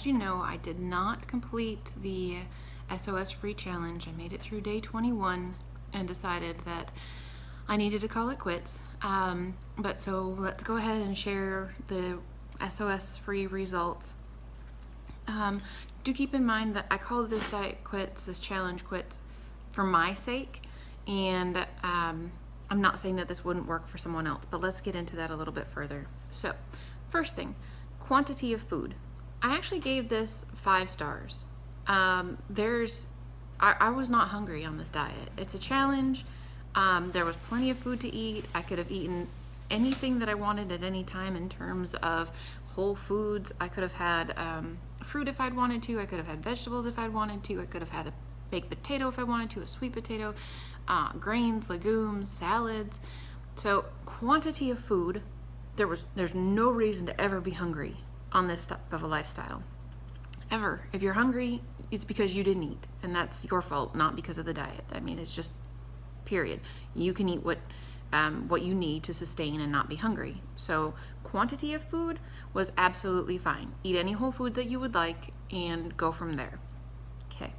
as you know, I did not complete the SOS free challenge. I made it through day 21 and decided that I needed to call it quits. But so let's go ahead and share the SOS free results. Do keep in mind that I called this diet quits, this challenge quits, for my sake, and I'm not saying that this wouldn't work for someone else, but let's get into that a little bit further. So, first thing, quantity of food. I actually gave this 5 stars. I was not hungry on this diet. It's a challenge. There was plenty of food to eat. I could have eaten anything that I wanted at any time in terms of whole foods. I could have had fruit if I'd wanted to. I could have had vegetables if I'd wanted to. I could have had a baked potato if I wanted to, a sweet potato, grains, legumes, salads. So quantity of food, there's no reason to ever be hungry on this type of a lifestyle. Ever. If you're hungry, it's because you didn't eat, and that's your fault, not because of the diet. I mean, it's just period. You can eat what you need to sustain and not be hungry. So quantity of food was absolutely fine. Eat any whole food that you would like and go from there. Okay.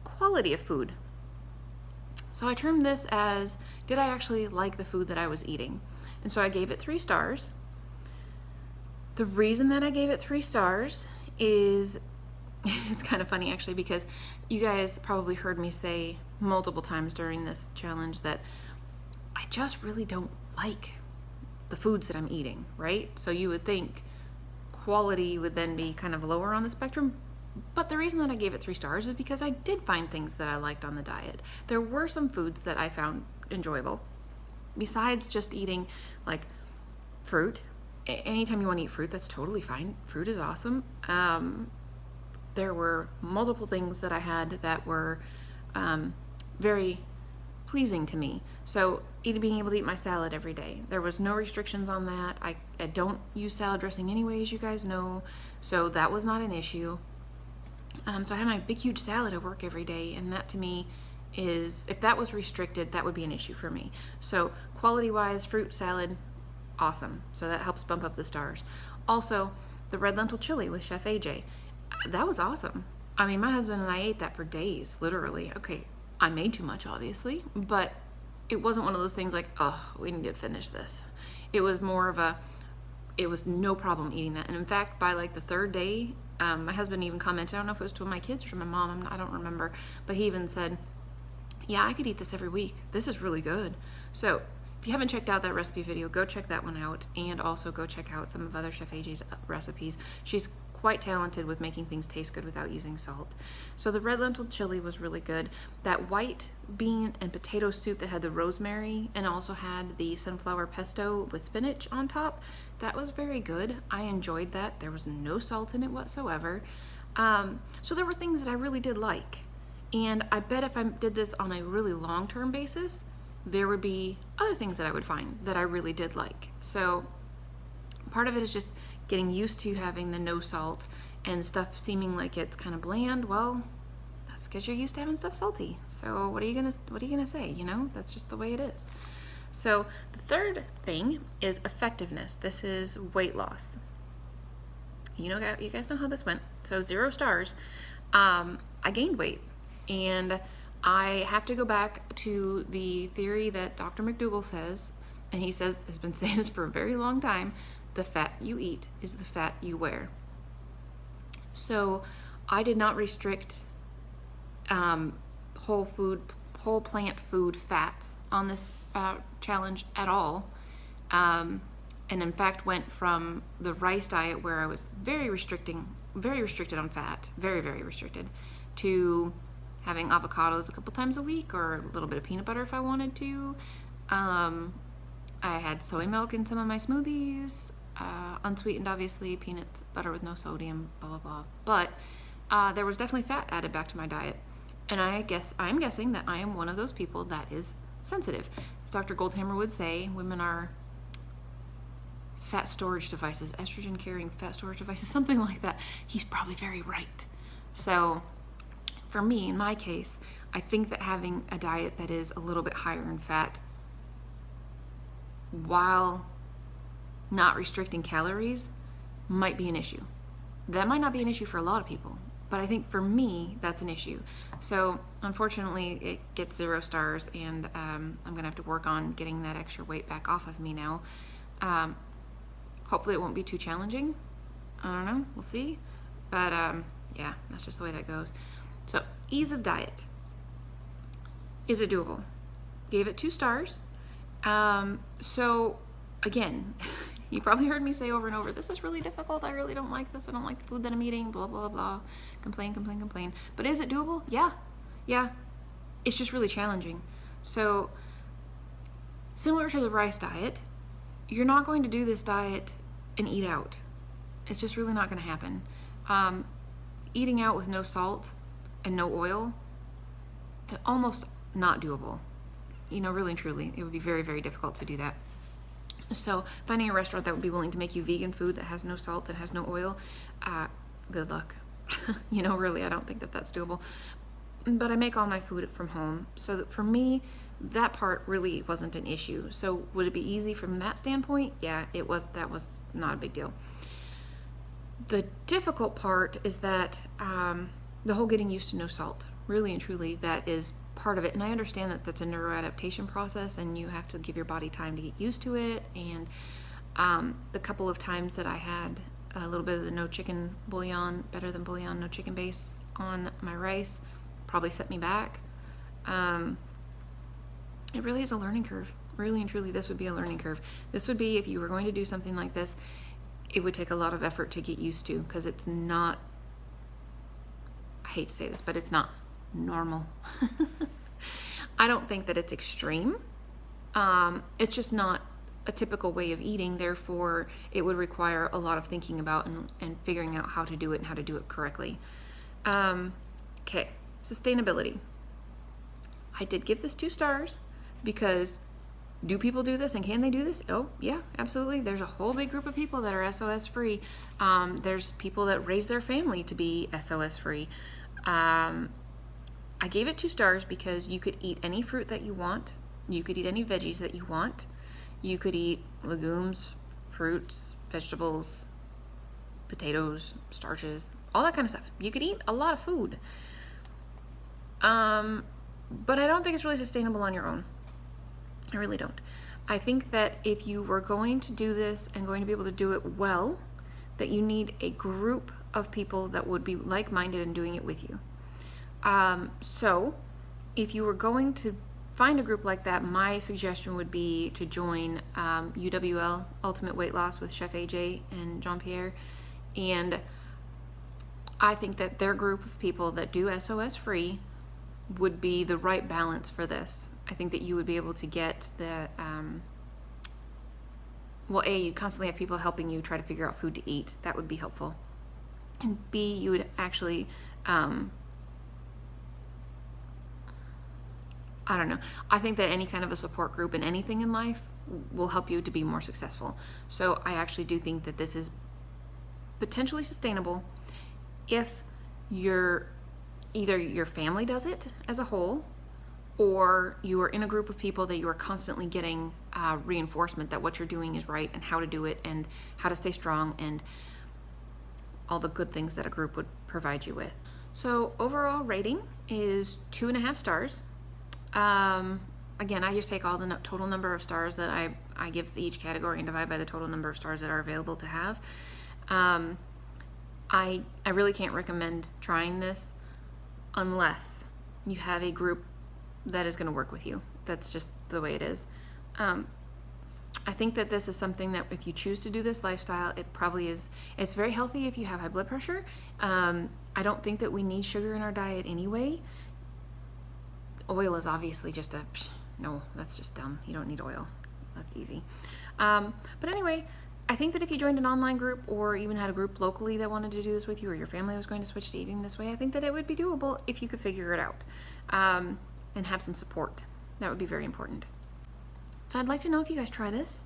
Quality of food. So I termed this as, did I actually like the food that I was eating? And so I gave it 3 stars. The reason that I gave it 3 stars is, it's kind of funny actually, because you guys probably heard me say multiple times during this challenge that I just really don't like the foods that I'm eating, right? So you would think quality would then be kind of lower on the spectrum. But the reason that I gave it 3 stars is because I did find things that I liked on the diet. There were some foods that I found enjoyable. Besides just eating like fruit, anytime you want to eat fruit, that's totally fine. Fruit is awesome. There were multiple things that I had that were very pleasing to me. So being able to eat my salad every day. There was no restrictions on that. I don't use salad dressing anyway, as you guys know, so that was not an issue. So I had my big huge salad at work every day, and that to me is, if that was restricted, that would be an issue for me. So quality wise, fruit, salad, awesome. So that helps bump up the stars. Also, the red lentil chili with Chef AJ, that was awesome. I mean, my husband and I ate that for days, literally. Okay, I made too much, obviously, but it wasn't one of those things like, oh, we need to finish this. It was more of it was no problem eating that. And in fact, by like the 3rd day, my husband even commented, I don't know if it was to my kids or to my mom, I don't remember, but he even said, yeah, I could eat this every week. This is really good. So if you haven't checked out that recipe video, go check that one out, and also go check out some of other Chef AJ's recipes. She's quite talented with making things taste good without using salt. So the red lentil chili was really good. That white bean and potato soup that had the rosemary and also had the sunflower pesto with spinach on top, that was very good. I enjoyed that. There was no salt in it whatsoever. So there were things that I really did like. And I bet if I did this on a really long-term basis, there would be other things that I would find that I really did like. So part of it is just getting used to having the no salt and stuff seeming like it's kind of bland. Well, that's because you're used to having stuff salty. So what are you gonna say? You know, that's just the way it is. So the third thing is effectiveness. This is weight loss. You guys know how this went. So 0 stars. I gained weight, and I have to go back to the theory that Dr. McDougall says, and he has been saying this for a very long time: the fat you eat is the fat you wear. So I did not restrict whole plant food fats on this challenge at all. And in fact went from the rice diet, where I was very restricted on fat, very, very restricted, to having avocados a couple times a week, or a little bit of peanut butter if I wanted to. I had soy milk in some of my smoothies, unsweetened obviously, peanut butter with no sodium, blah, blah, blah. But there was definitely fat added back to my diet. And I'm guessing that I am one of those people that is sensitive. As Dr. Goldhammer would say, women are fat storage devices, estrogen carrying fat storage devices, something like that. He's probably very right. So for me, in my case, I think that having a diet that is a little bit higher in fat while not restricting calories might be an issue. That might not be an issue for a lot of people, but I think for me, that's an issue. So unfortunately, it gets 0 stars, and I'm going to have to work on getting that extra weight back off of me now. Hopefully it won't be too challenging. I don't know. We'll see. But yeah, that's just the way that goes. So ease of diet. Is it doable? Gave it 2 stars. So again, you probably heard me say over and over, this is really difficult. I really don't like this. I don't like the food that I'm eating, blah, blah, blah. Complain. But is it doable? Yeah. It's just really challenging. So similar to the rice diet, you're not going to do this diet and eat out. It's just really not going to happen. Eating out with no salt and no oil, almost not doable. Really and truly, it would be very, very difficult to do that. So finding a restaurant that would be willing to make you vegan food that has no salt and has no oil, good luck. Really, I don't think that that's doable. But I make all my food from home. So that for me, that part really wasn't an issue. So would it be easy from that standpoint? Yeah, it was. That was not a big deal. The difficult part is that the whole getting used to no salt, really and truly, that is part of it. And I understand that that's a neuroadaptation process and you have to give your body time to get used to it. And the couple of times that I had a little bit of the no chicken bouillon, better than bouillon, no chicken base on my rice, probably set me back. It really is a learning curve. Really and truly, this would be a learning curve. This would be, if you were going to do something like this, it would take a lot of effort to get used to, because it's not, I hate to say this, but it's not normal. I don't think that it's extreme. It's just not a typical way of eating. Therefore, it would require a lot of thinking about and figuring out how to do it and how to do it correctly. Okay, sustainability. I did give this 2 stars because do people do this and can they do this? Oh, yeah, absolutely. There's a whole big group of people that are SOS free. There's people that raise their family to be SOS free. I gave it 2 stars because you could eat any fruit that you want. You could eat any veggies that you want. You could eat legumes, fruits, vegetables, potatoes, starches, all that kind of stuff. You could eat a lot of food. But I don't think it's really sustainable on your own. I really don't. I think that if you were going to do this and going to be able to do it well, that you need a group of people that would be like-minded and doing it with you. So if you were going to find a group like that, my suggestion would be to join UWL, Ultimate Weight Loss, with Chef AJ and Jean-Pierre. And I think that their group of people that do SOS free would be the right balance for this. I think that you would be able to get the, you constantly have people helping you try to figure out food to eat. That would be helpful. And B, you would actually, I don't know. I think that any kind of a support group in anything in life will help you to be more successful. So I actually do think that this is potentially sustainable if either your family does it as a whole, or you are in a group of people that you are constantly getting reinforcement that what you're doing is right and how to do it and how to stay strong and all the good things that a group would provide you with. So overall rating is 2.5 stars. Again, I just take all the total number of stars that I give each category and divide by the total number of stars that are available to have. I really can't recommend trying this unless you have a group that is going to work with you. That's just the way it is. I think that this is something that if you choose to do this lifestyle, it probably is, it's very healthy if you have high blood pressure. I don't think that we need sugar in our diet anyway. Oil is obviously just no, that's just dumb. You don't need oil. That's easy. But anyway, I think that if you joined an online group or even had a group locally that wanted to do this with you, or your family was going to switch to eating this way, I think that it would be doable if you could figure it out and have some support. That would be very important. So I'd like to know if you guys try this.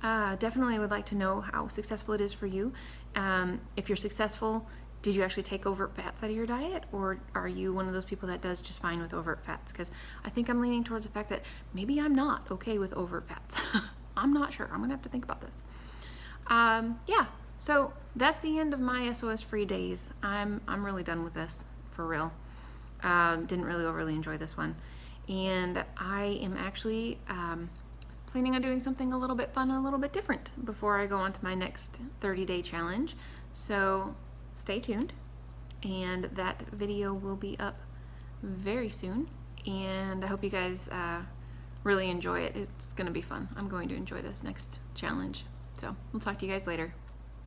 Definitely would like to know how successful it is for you. If you're successful, did you actually take overt fats out of your diet, or are you one of those people that does just fine with overt fats? Because I think I'm leaning towards the fact that maybe I'm not okay with overt fats. I'm not sure. I'm gonna have to think about this. Yeah, So that's the end of my SOS free days. I'm really done with this, for real. Didn't really overly enjoy this one. And I am actually planning on doing something a little bit fun and a little bit different before I go on to my next 30-day challenge. So stay tuned, and that video will be up very soon. And I hope you guys really enjoy it. It's going to be fun. I'm going to enjoy this next challenge. So we'll talk to you guys later.